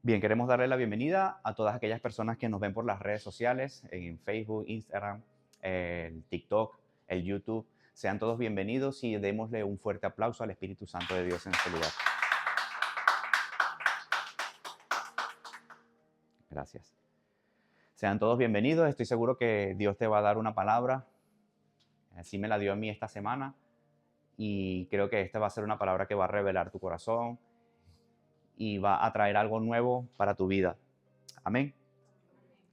Bien, queremos darle la bienvenida a todas aquellas personas que nos ven por las redes sociales, en Facebook, Instagram, el TikTok, el YouTube. Sean todos bienvenidos y démosle un fuerte aplauso al Espíritu Santo de Dios en este lugar. Gracias. Sean todos bienvenidos. Estoy seguro que Dios te va a dar una palabra. Así me la dio a mí esta semana y creo que esta va a ser una palabra que va a revelar tu corazón y va a traer algo nuevo para tu vida. Amén.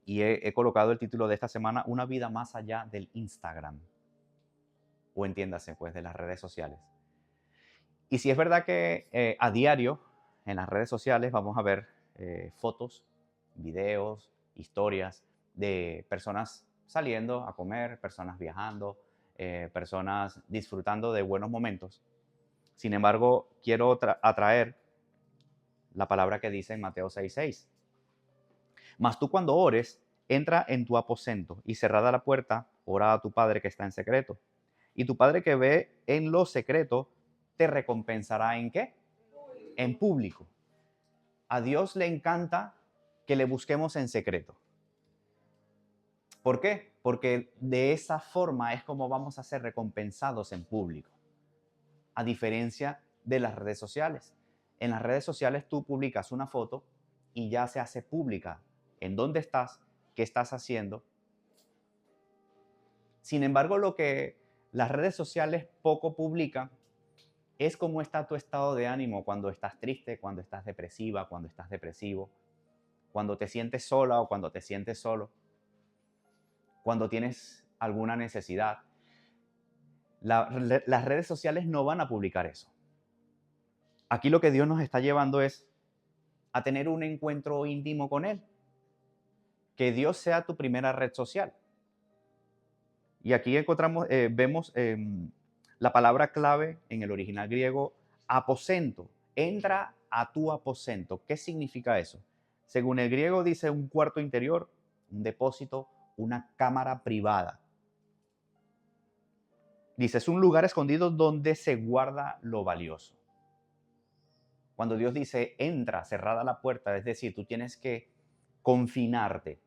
Y he colocado el título de esta semana, Una vida más allá del Instagram. O entiéndase, pues, de las redes sociales. Y si es verdad que a diario en las redes sociales vamos a ver fotos, videos, historias de personas saliendo a comer, personas viajando, personas disfrutando de buenos momentos. Sin embargo, quiero atraer la palabra que dice en Mateo 6:6. Mas tú cuando ores, entra en tu aposento y cerrada la puerta, ora a tu Padre que está en secreto. Y tu Padre que ve en lo secreto, te recompensará ¿en qué? En público. A Dios le encanta que le busquemos en secreto. ¿Por qué? Porque de esa forma es como vamos a ser recompensados en público. A diferencia de las redes sociales. En las redes sociales tú publicas una foto y ya se hace pública en dónde estás, qué estás haciendo. Sin embargo, lo que las redes sociales poco publican es cómo está tu estado de ánimo cuando estás triste, cuando estás depresiva, cuando estás depresivo, cuando te sientes sola o cuando te sientes solo, cuando tienes alguna necesidad. Las redes sociales no van a publicar eso. Aquí lo que Dios nos está llevando es a tener un encuentro íntimo con Él. Que Dios sea tu primera red social. Y aquí vemos la palabra clave en el original griego, aposento. Entra a tu aposento. ¿Qué significa eso? Según el griego dice un cuarto interior, un depósito, una cámara privada. Dice, es un lugar escondido donde se guarda lo valioso. Cuando Dios dice, entra, cerrada la puerta, es decir, tú tienes que confinarte.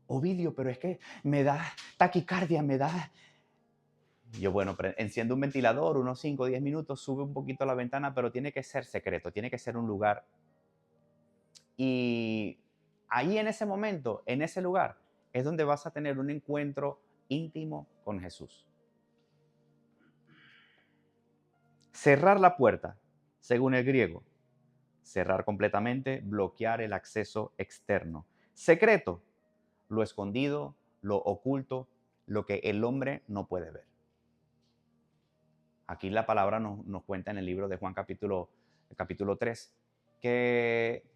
Ovidio, pero es que me da taquicardia, me da. Yo, bueno, enciendo un ventilador, unos 5 o 10 minutos, sube un poquito la ventana, pero tiene que ser secreto, tiene que ser un lugar. Y ahí en ese momento, en ese lugar, es donde vas a tener un encuentro íntimo con Jesús. Cerrar la puerta, según el griego. Cerrar completamente, bloquear el acceso externo. Secreto, lo escondido, lo oculto, lo que el hombre no puede ver. Aquí la palabra nos cuenta en el libro de Juan capítulo 3 que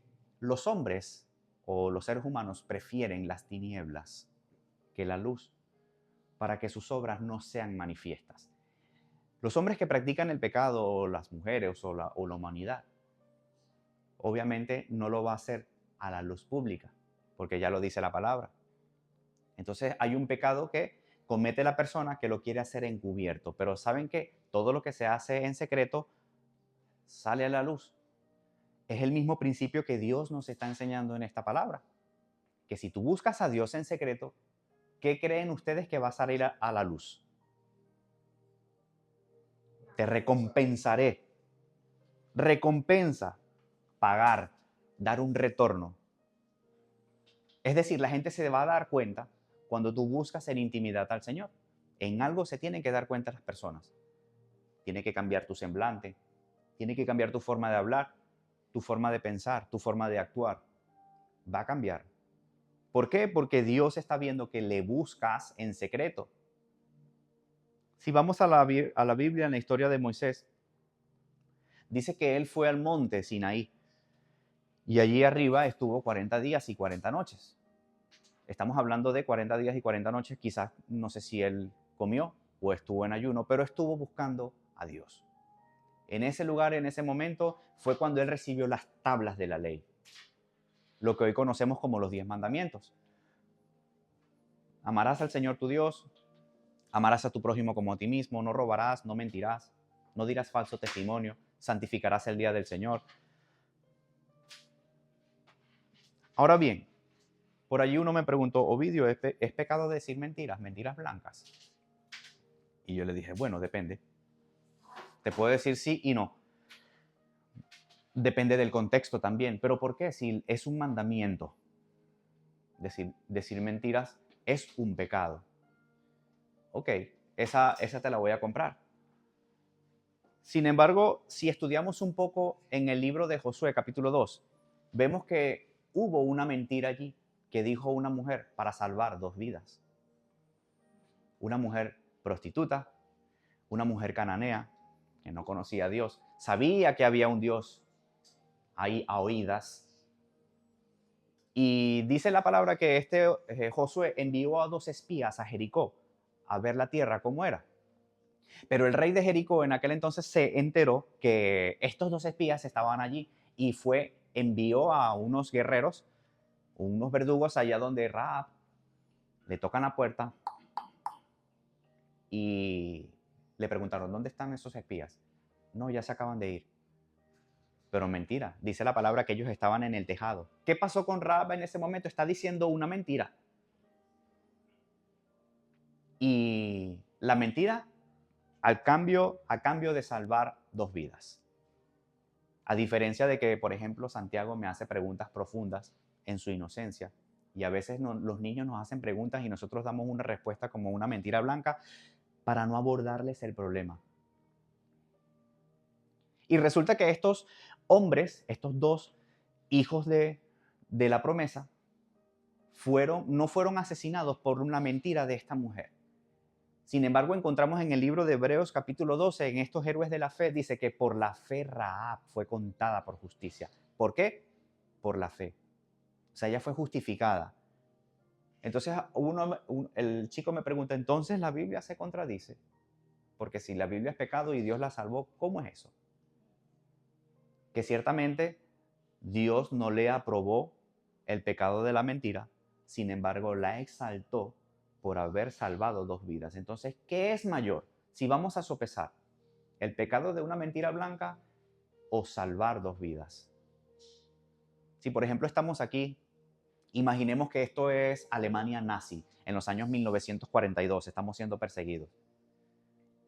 los hombres o los seres humanos prefieren las tinieblas que la luz para que sus obras no sean manifiestas. Los hombres que practican el pecado, o las mujeres o la humanidad, obviamente no lo va a hacer a la luz pública, porque ya lo dice la palabra. Entonces hay un pecado que comete la persona que lo quiere hacer encubierto, pero saben que todo lo que se hace en secreto sale a la luz. Es el mismo principio que Dios nos está enseñando en esta palabra, que si tú buscas a Dios en secreto, ¿qué creen ustedes que va a salir a la luz? Te recompensaré. Recompensa, pagar, dar un retorno. Es decir, la gente se va a dar cuenta cuando tú buscas en intimidad al Señor. En algo se tienen que dar cuenta las personas. Tiene que cambiar tu semblante, tiene que cambiar tu forma de hablar, tu forma de pensar, tu forma de actuar. Va a cambiar. ¿Por qué? Porque Dios está viendo que le buscas en secreto. Si vamos a la Biblia, en la historia de Moisés, dice que él fue al monte Sinaí y allí arriba estuvo 40 días y 40 noches. Estamos hablando de 40 días y 40 noches, quizás no sé si él comió o estuvo en ayuno, pero estuvo buscando a Dios. En ese lugar, en ese momento, fue cuando él recibió las tablas de la ley, lo que hoy conocemos como los 10 mandamientos. Amarás al Señor tu Dios, amarás a tu prójimo como a ti mismo, no robarás, no mentirás, no dirás falso testimonio, santificarás el día del Señor. Ahora bien, por allí uno me preguntó, Ovidio, ¿es pecado decir mentiras, mentiras blancas? Y yo le dije, bueno, depende. Te puedo decir sí y no. Depende del contexto también. ¿Pero por qué? Si es un mandamiento, decir mentiras es un pecado. Ok, esa te la voy a comprar. Sin embargo, si estudiamos un poco en el libro de Josué, capítulo 2, vemos que hubo una mentira allí que dijo una mujer para salvar 2 vidas. Una mujer prostituta, una mujer cananea que no conocía a Dios, sabía que había un Dios ahí a oídas. Y dice la palabra que Josué envió a 2 espías a Jericó a ver la tierra cómo era. Pero el rey de Jericó en aquel entonces se enteró que estos 2 espías estaban allí y envió a unos guerreros, unos verdugos allá donde Rahab le tocan la puerta y le preguntaron, ¿dónde están esos espías? No, ya se acaban de ir. Pero mentira, dice la palabra que ellos estaban en el tejado. ¿Qué pasó con Rahab en ese momento? Está diciendo una mentira. Y la mentira a cambio de salvar 2 vidas. A diferencia de que, por ejemplo, Santiago me hace preguntas profundas en su inocencia. Y a veces los niños nos hacen preguntas y nosotros damos una respuesta como una mentira blanca para no abordarles el problema. Y resulta que estos hombres, estos 2 hijos de la promesa, no fueron asesinados por una mentira de esta mujer. Sin embargo, encontramos en el libro de Hebreos capítulo 12, en estos héroes de la fe, dice que por la fe Rahab fue contada por justicia. ¿Por qué? Por la fe. O sea, ella fue justificada. Entonces el chico me pregunta, ¿entonces la Biblia se contradice? Porque si la Biblia es pecado y Dios la salvó, ¿cómo es eso? Que ciertamente Dios no le aprobó el pecado de la mentira, sin embargo la exaltó por haber salvado 2 vidas. Entonces, ¿qué es mayor? Si vamos a sopesar, ¿el pecado de una mentira blanca o salvar 2 vidas? Si por ejemplo estamos aquí, imaginemos que esto es Alemania nazi, en los años 1942, estamos siendo perseguidos.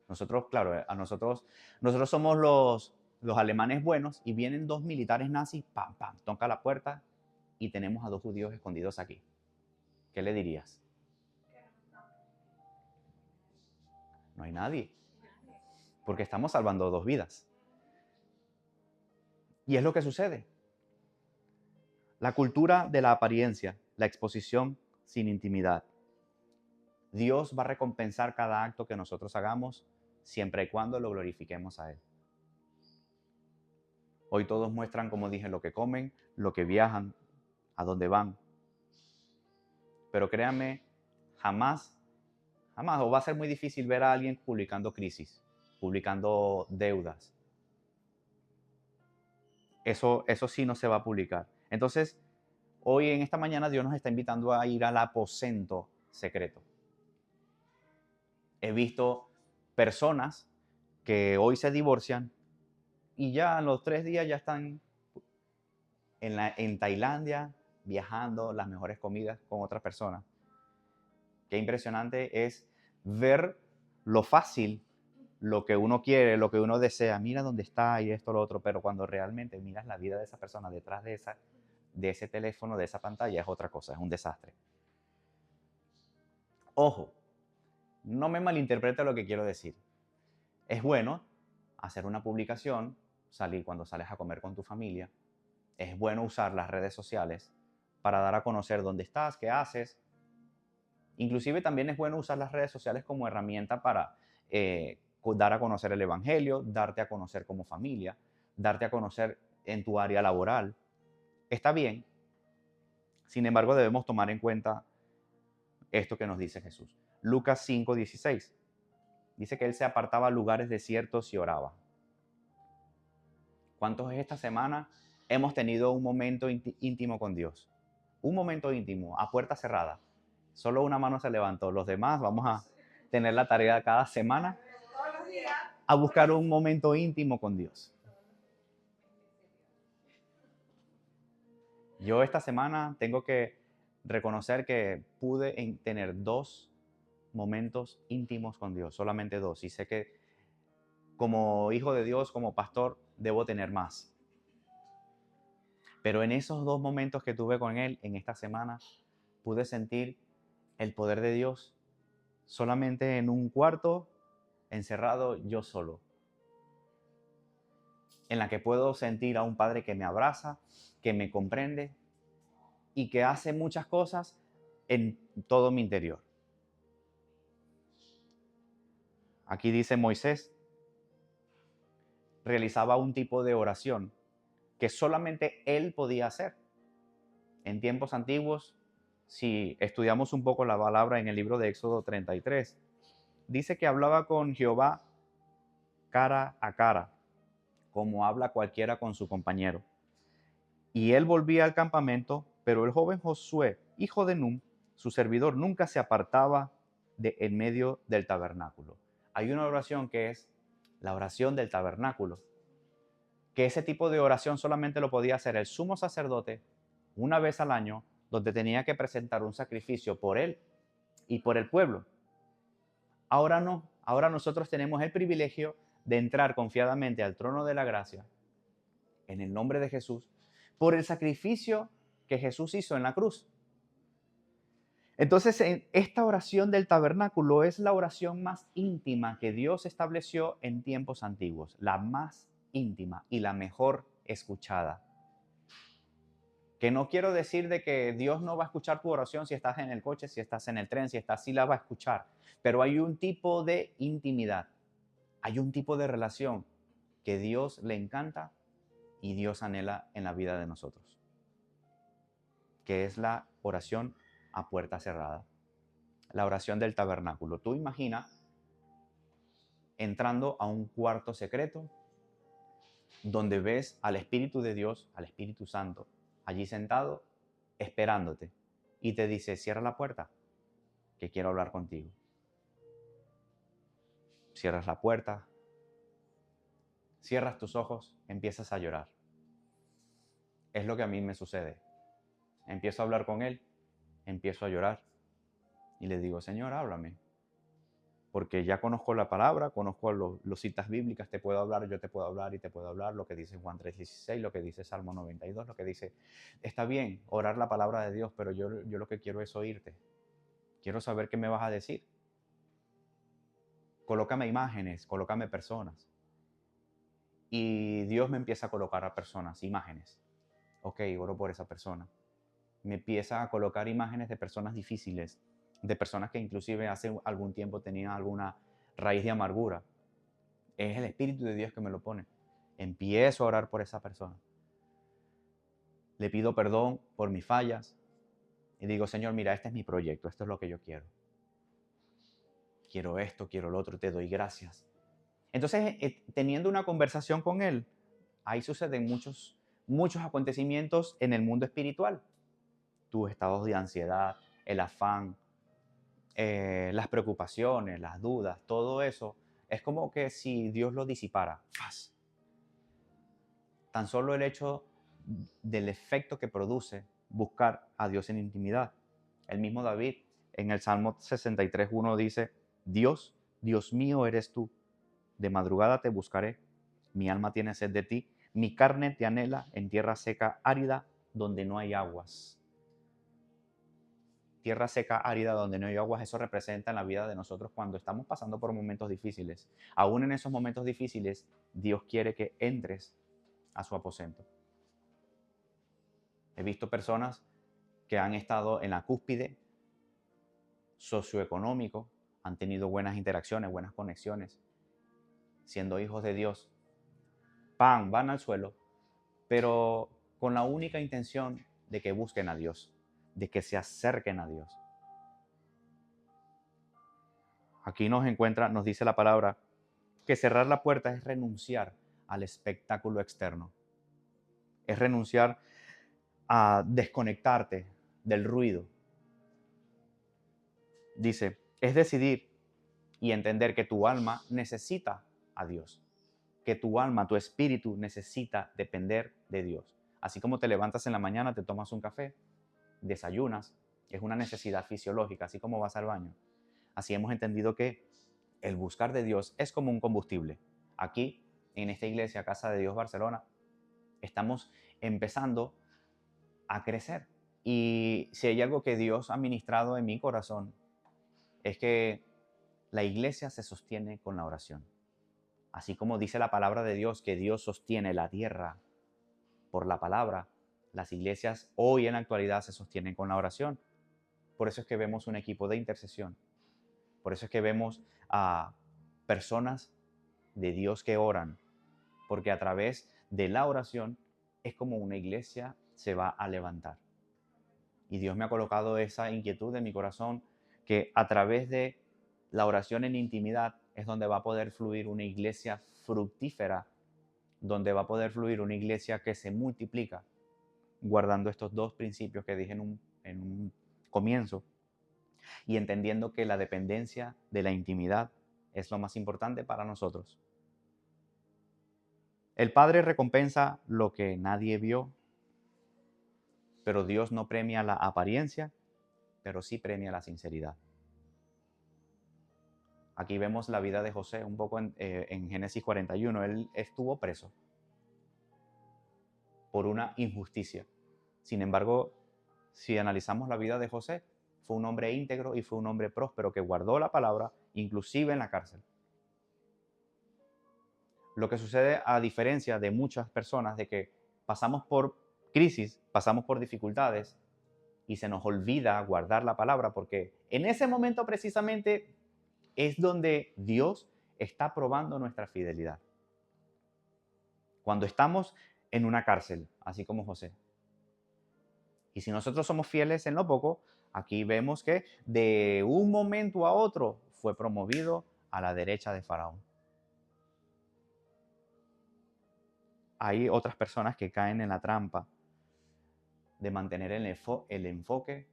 Nosotros, claro, nosotros somos los alemanes buenos y vienen 2 militares nazis, pam, pam, toca la puerta y tenemos a 2 judíos escondidos aquí. ¿Qué le dirías? No hay nadie, porque estamos salvando 2 vidas. Y es lo que sucede. La cultura de la apariencia, la exposición sin intimidad. Dios va a recompensar cada acto que nosotros hagamos siempre y cuando lo glorifiquemos a Él. Hoy todos muestran, como dije, lo que comen, lo que viajan, a dónde van. Pero créanme, jamás, o va a ser muy difícil ver a alguien publicando crisis, publicando deudas. Eso sí no se va a publicar. Entonces, hoy en esta mañana Dios nos está invitando a ir al aposento secreto. He visto personas que hoy se divorcian y ya a los 3 días ya están en Tailandia viajando las mejores comidas con otras personas. Qué impresionante es ver lo fácil, lo que uno quiere, lo que uno desea. Mira dónde está y esto, lo otro, pero cuando realmente miras la vida de esa persona detrás de ese teléfono, de esa pantalla, es otra cosa, es un desastre. Ojo, no me malinterprete lo que quiero decir. Es bueno hacer una publicación, salir cuando sales a comer con tu familia. Es bueno usar las redes sociales para dar a conocer dónde estás, qué haces. Inclusive también es bueno usar las redes sociales como herramienta para dar a conocer el evangelio, darte a conocer como familia, darte a conocer en tu área laboral. Está bien. Sin embargo, debemos tomar en cuenta esto que nos dice Jesús. Lucas 5:16. Dice que Él se apartaba a lugares desiertos y oraba. ¿Cuántos esta semana hemos tenido un momento íntimo con Dios? Un momento íntimo, a puerta cerrada. Solo una mano se levantó. Los demás vamos a tener la tarea cada semana a buscar un momento íntimo con Dios. Yo esta semana tengo que reconocer que pude tener 2 momentos íntimos con Dios, solamente 2. Y sé que como hijo de Dios, como pastor, debo tener más. Pero en esos 2 momentos que tuve con Él en esta semana, pude sentir el poder de Dios solamente en un cuarto, encerrado yo solo, en la que puedo sentir a un Padre que me abraza, que me comprende y que hace muchas cosas en todo mi interior. Aquí dice Moisés, realizaba un tipo de oración que solamente él podía hacer. En tiempos antiguos, si estudiamos un poco la palabra en el libro de Éxodo 33, dice que hablaba con Jehová cara a cara, como habla cualquiera con su compañero. Y él volvía al campamento, pero el joven Josué, hijo de Nun, su servidor, nunca se apartaba de en medio del tabernáculo. Hay una oración que es la oración del tabernáculo, que ese tipo de oración solamente lo podía hacer el sumo sacerdote una vez al año, donde tenía que presentar un sacrificio por él y por el pueblo. Ahora no, ahora nosotros tenemos el privilegio de entrar confiadamente al trono de la gracia en el nombre de Jesús por el sacrificio que Jesús hizo en la cruz. Entonces, en esta oración del tabernáculo es la oración más íntima que Dios estableció en tiempos antiguos, la más íntima y la mejor escuchada. Que no quiero decir de que Dios no va a escuchar tu oración si estás en el coche, si estás en el tren, si estás, sí la va a escuchar. Pero hay un tipo de intimidad, hay un tipo de relación que Dios le encanta y Dios anhela en la vida de nosotros, que es la oración a puerta cerrada, la oración del tabernáculo. Tú imagina entrando a un cuarto secreto donde ves al Espíritu de Dios, al Espíritu Santo, allí sentado, esperándote, y te dice, cierra la puerta, que quiero hablar contigo. Cierras la puerta, cierras tus ojos, empiezas a llorar. Es lo que a mí me sucede. Empiezo a hablar con Él, empiezo a llorar y le digo, Señor, háblame. Porque ya conozco la palabra, conozco los citas bíblicas, te puedo hablar, yo te puedo hablar y te puedo hablar, lo que dice Juan 3:16, lo que dice Salmo 92, lo que dice, está bien orar la palabra de Dios, pero yo lo que quiero es oírte. Quiero saber qué me vas a decir. Colócame imágenes, colócame personas. Y Dios me empieza a colocar a personas, imágenes. Ok, oro por esa persona. Me empieza a colocar imágenes de personas difíciles, de personas que inclusive hace algún tiempo tenían alguna raíz de amargura. Es el Espíritu de Dios que me lo pone. Empiezo a orar por esa persona. Le pido perdón por mis fallas y digo, Señor, mira, este es mi proyecto, esto es lo que yo quiero. Quiero esto, quiero lo otro, te doy gracias. Entonces, teniendo una conversación con Él, ahí suceden muchos acontecimientos en el mundo espiritual. Tus estados de ansiedad, el afán, las preocupaciones, las dudas, todo eso, es como que si Dios lo disipara. ¡Faz! Tan solo el hecho del efecto que produce buscar a Dios en intimidad. El mismo David en el Salmo 63:1 dice, Dios, Dios mío eres tú, de madrugada te buscaré, mi alma tiene sed de ti, mi carne te anhela en tierra seca, árida, donde no hay aguas. Tierra seca, árida, donde no hay aguas, eso representa en la vida de nosotros cuando estamos pasando por momentos difíciles. Aún en esos momentos difíciles, Dios quiere que entres a su aposento. He visto personas que han estado en la cúspide socioeconómico, han tenido buenas interacciones, buenas conexiones, siendo hijos de Dios, van al suelo, pero con la única intención de que busquen a Dios, de que se acerquen a Dios. Aquí nos dice la palabra, que cerrar la puerta es renunciar al espectáculo externo, es renunciar a desconectarte del ruido. Dice, es decidir y entender que tu alma necesita a Dios, que tu alma, tu espíritu necesita depender de Dios. Así como te levantas en la mañana, te tomas un café, desayunas, es una necesidad fisiológica, así como vas al baño. Así hemos entendido que el buscar de Dios es como un combustible. Aquí, en esta iglesia, Casa de Dios Barcelona, estamos empezando a crecer. Y si hay algo que Dios ha ministrado en mi corazón, es que la iglesia se sostiene con la oración. Así como dice la palabra de Dios, que Dios sostiene la tierra por la palabra, las iglesias hoy en la actualidad se sostienen con la oración. Por eso es que vemos un equipo de intercesión. Por eso es que vemos a personas de Dios que oran. Porque a través de la oración es como una iglesia se va a levantar. Y Dios me ha colocado esa inquietud en mi corazón, que a través de la oración en intimidad es donde va a poder fluir una iglesia fructífera, donde va a poder fluir una iglesia que se multiplica, guardando estos dos principios que dije en un comienzo, y entendiendo que la dependencia de la intimidad es lo más importante para nosotros. El Padre recompensa lo que nadie vio, pero Dios no premia la apariencia, pero sí premia la sinceridad. Aquí vemos la vida de José un poco en Génesis 41. Él estuvo preso por una injusticia. Sin embargo, si analizamos la vida de José, fue un hombre íntegro y fue un hombre próspero que guardó la palabra, inclusive en la cárcel. Lo que sucede, a diferencia de muchas personas, de que pasamos por crisis, pasamos por dificultades y se nos olvida guardar la palabra, porque en ese momento precisamente es donde Dios está probando nuestra fidelidad. Cuando estamos en una cárcel, así como José. Y si nosotros somos fieles en lo poco, aquí vemos que de un momento a otro fue promovido a la derecha de Faraón. Hay otras personas que caen en la trampa de mantener el enfoque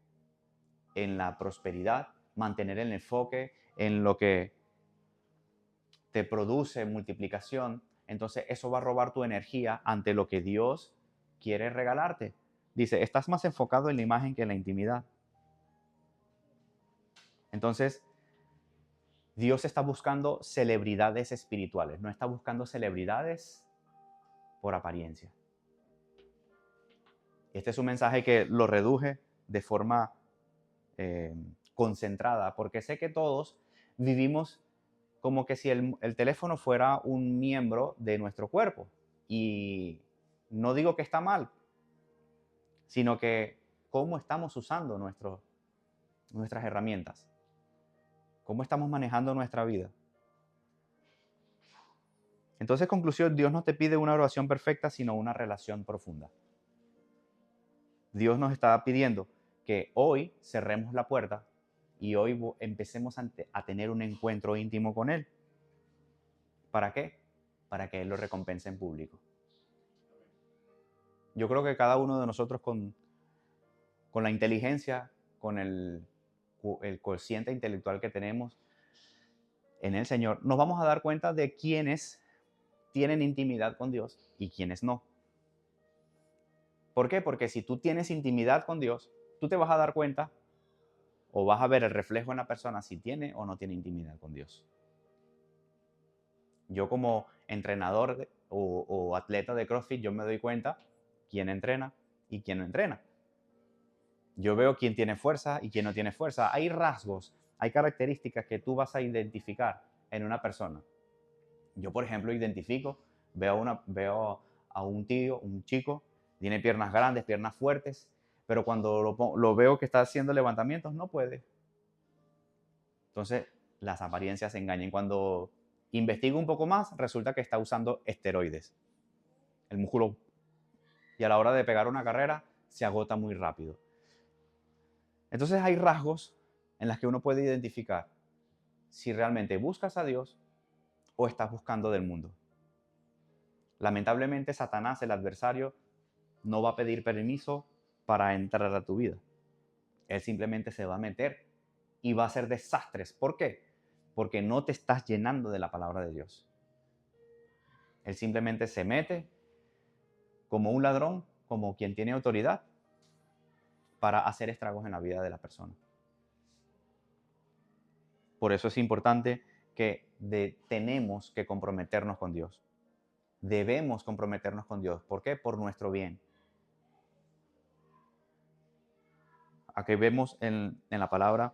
en la prosperidad, mantener el enfoque en lo que te produce multiplicación. Entonces eso va a robar tu energía ante lo que Dios quiere regalarte. Dice, estás más enfocado en la imagen que en la intimidad. Entonces, Dios está buscando celebridades espirituales, no está buscando celebridades por apariencia. Este es un mensaje que lo reduje de forma concentrada, porque sé que todos vivimos como que si el teléfono fuera un miembro de nuestro cuerpo. Y no digo que está mal, sino que cómo estamos usando nuestras herramientas, cómo estamos manejando nuestra vida. Entonces, conclusión, Dios no te pide una oración perfecta, sino una relación profunda. Dios nos está pidiendo que hoy cerremos la puerta y hoy empecemos a tener un encuentro íntimo con Él. ¿Para qué? Para que Él lo recompense en público. Yo creo que cada uno de nosotros con la inteligencia, con el cociente intelectual que tenemos en el Señor, nos vamos a dar cuenta de quiénes tienen intimidad con Dios y quiénes no. ¿Por qué? Porque si tú tienes intimidad con Dios, tú te vas a dar cuenta o vas a ver el reflejo en la persona si tiene o no tiene intimidad con Dios. Yo como entrenador o atleta de CrossFit, yo me doy cuenta quién entrena y quién no entrena. Yo veo quién tiene fuerza y quién no tiene fuerza. Hay rasgos, hay características que tú vas a identificar en una persona. Yo, por ejemplo, veo a un tío, un chico, tiene piernas grandes, piernas fuertes, pero cuando lo veo que está haciendo levantamientos, no puede. Entonces, las apariencias engañan. Cuando investigo un poco más, resulta que está usando esteroides. El músculo, y a la hora de pegar una carrera, se agota muy rápido. Entonces, hay rasgos en los que uno puede identificar si realmente buscas a Dios o estás buscando del mundo. Lamentablemente, Satanás, el adversario, no va a pedir permiso para entrar a tu vida. Él simplemente se va a meter y va a hacer desastres. ¿Por qué? Porque no te estás llenando de la palabra de Dios. Él simplemente se mete como un ladrón como quien tiene autoridad para hacer estragos en la vida de la persona. Por eso es importante que tenemos que comprometernos con Dios. Debemos comprometernos con Dios. ¿Por qué? Por nuestro bien. Aquí vemos en la palabra,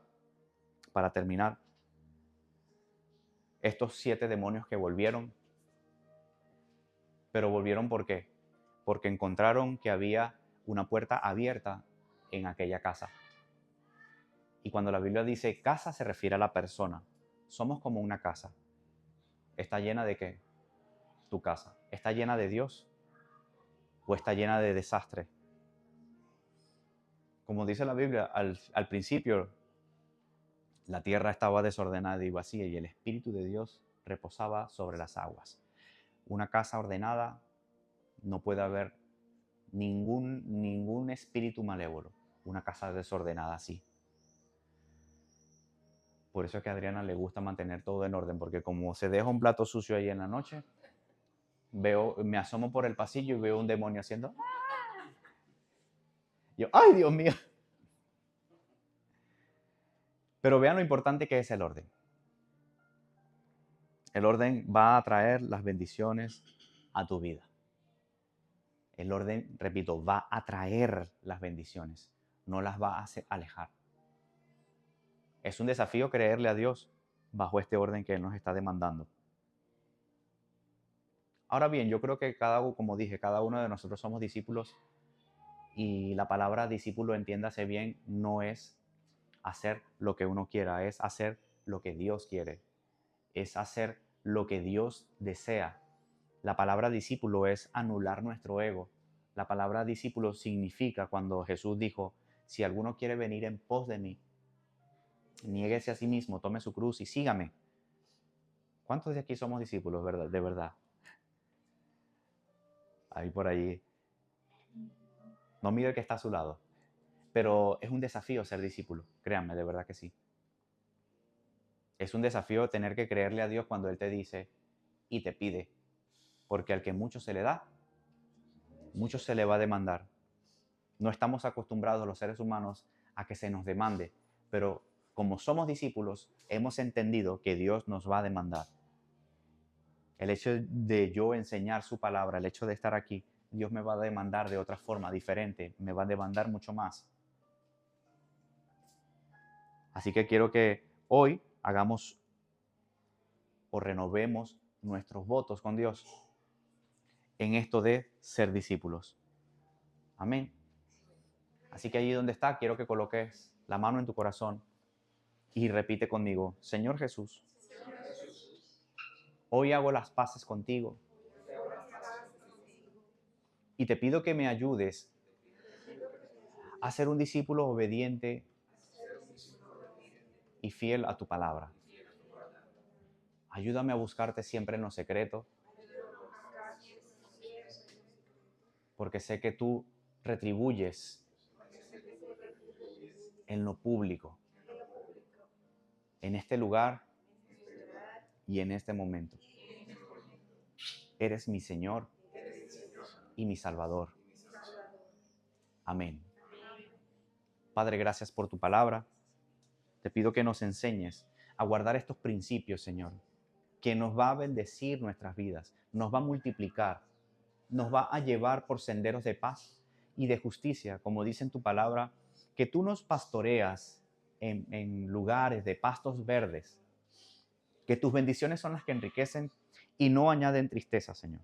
para terminar, estos 7 demonios que volvieron. Pero volvieron ¿por qué? Porque encontraron que había una puerta abierta en aquella casa. Y cuando la Biblia dice casa, se refiere a la persona. Somos como una casa. ¿Está llena de qué? Tu casa. ¿Está llena de Dios? ¿O está llena de desastre? Como dice la Biblia, al principio la tierra estaba desordenada y vacía y el Espíritu de Dios reposaba sobre las aguas. Una casa ordenada, no puede haber ningún espíritu malévolo. Una casa desordenada así. Por eso es que a Adriana le gusta mantener todo en orden, porque como se deja un plato sucio ahí en la noche, me asomo por el pasillo y veo un demonio haciendo... Yo, ¡ay, Dios mío! Pero vean lo importante que es el orden. El orden va a traer las bendiciones a tu vida. El orden, repito, va a traer las bendiciones, no las va a alejar. Es un desafío creerle a Dios bajo este orden que Él nos está demandando. Ahora bien, yo creo que como dije, cada uno de nosotros somos discípulos y la palabra discípulo, entiéndase bien, no es hacer lo que uno quiera, es hacer lo que Dios quiere, es hacer lo que Dios desea. La palabra discípulo es anular nuestro ego. La palabra discípulo significa cuando Jesús dijo, si alguno quiere venir en pos de mí, niéguese a sí mismo, tome su cruz y sígame. ¿Cuántos de aquí somos discípulos, verdad? De verdad. Ahí por allí. No mire el que está a su lado. Pero es un desafío ser discípulo. Créanme, de verdad que sí. Es un desafío tener que creerle a Dios cuando Él te dice y te pide. Porque al que mucho se le da, mucho se le va a demandar. No estamos acostumbrados los seres humanos a que se nos demande. Pero como somos discípulos, hemos entendido que Dios nos va a demandar. El hecho de yo enseñar su palabra, el hecho de estar aquí, Dios me va a demandar de otra forma, diferente. Me va a demandar mucho más. Así que quiero que hoy hagamos o renovemos nuestros votos con Dios en esto de ser discípulos. Amén. Así que allí donde está, quiero que coloques la mano en tu corazón y repite conmigo, Señor Jesús, hoy hago las paces contigo y te pido que me ayudes a ser un discípulo obediente y fiel a tu palabra. Ayúdame a buscarte siempre en lo secreto, porque sé que tú retribuyes en lo público, en este lugar y en este momento. Eres mi Señor y mi Salvador. Amén. Padre, gracias por tu palabra. Te pido que nos enseñes a guardar estos principios, Señor, que nos va a bendecir nuestras vidas, nos va a multiplicar, nos va a llevar por senderos de paz y de justicia, como dice en tu palabra, que tú nos pastoreas en lugares de pastos verdes, que tus bendiciones son las que enriquecen y no añaden tristeza, Señor.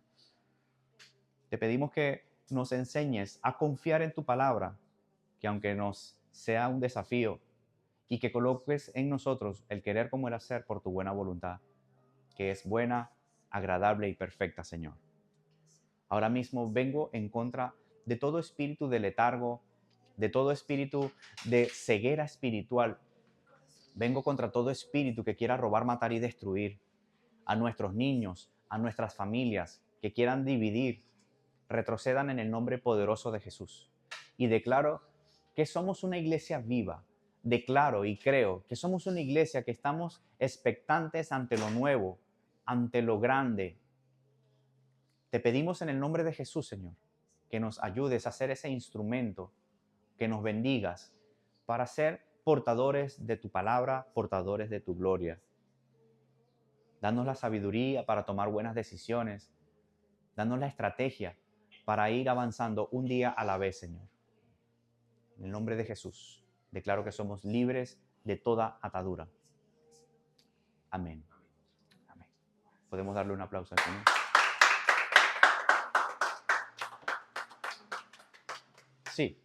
Te pedimos que nos enseñes a confiar en tu palabra, que aunque nos sea un desafío, y que coloques en nosotros el querer como el hacer por tu buena voluntad, que es buena, agradable y perfecta, Señor. Ahora mismo vengo en contra de todo espíritu de letargo, de todo espíritu de ceguera espiritual. Vengo contra todo espíritu que quiera robar, matar y destruir a nuestros niños, a nuestras familias, que quieran dividir. Retrocedan en el nombre poderoso de Jesús. Y declaro que somos una iglesia viva. Declaro y creo que somos una iglesia que estamos expectantes ante lo nuevo, ante lo grande. Te pedimos en el nombre de Jesús, Señor, que nos ayudes a ser ese instrumento, que nos bendigas para ser portadores de tu palabra, portadores de tu gloria. Danos la sabiduría para tomar buenas decisiones. Danos la estrategia para ir avanzando un día a la vez, Señor. En el nombre de Jesús, declaro que somos libres de toda atadura. Amén. Amén. Podemos darle un aplauso al Señor. Sí.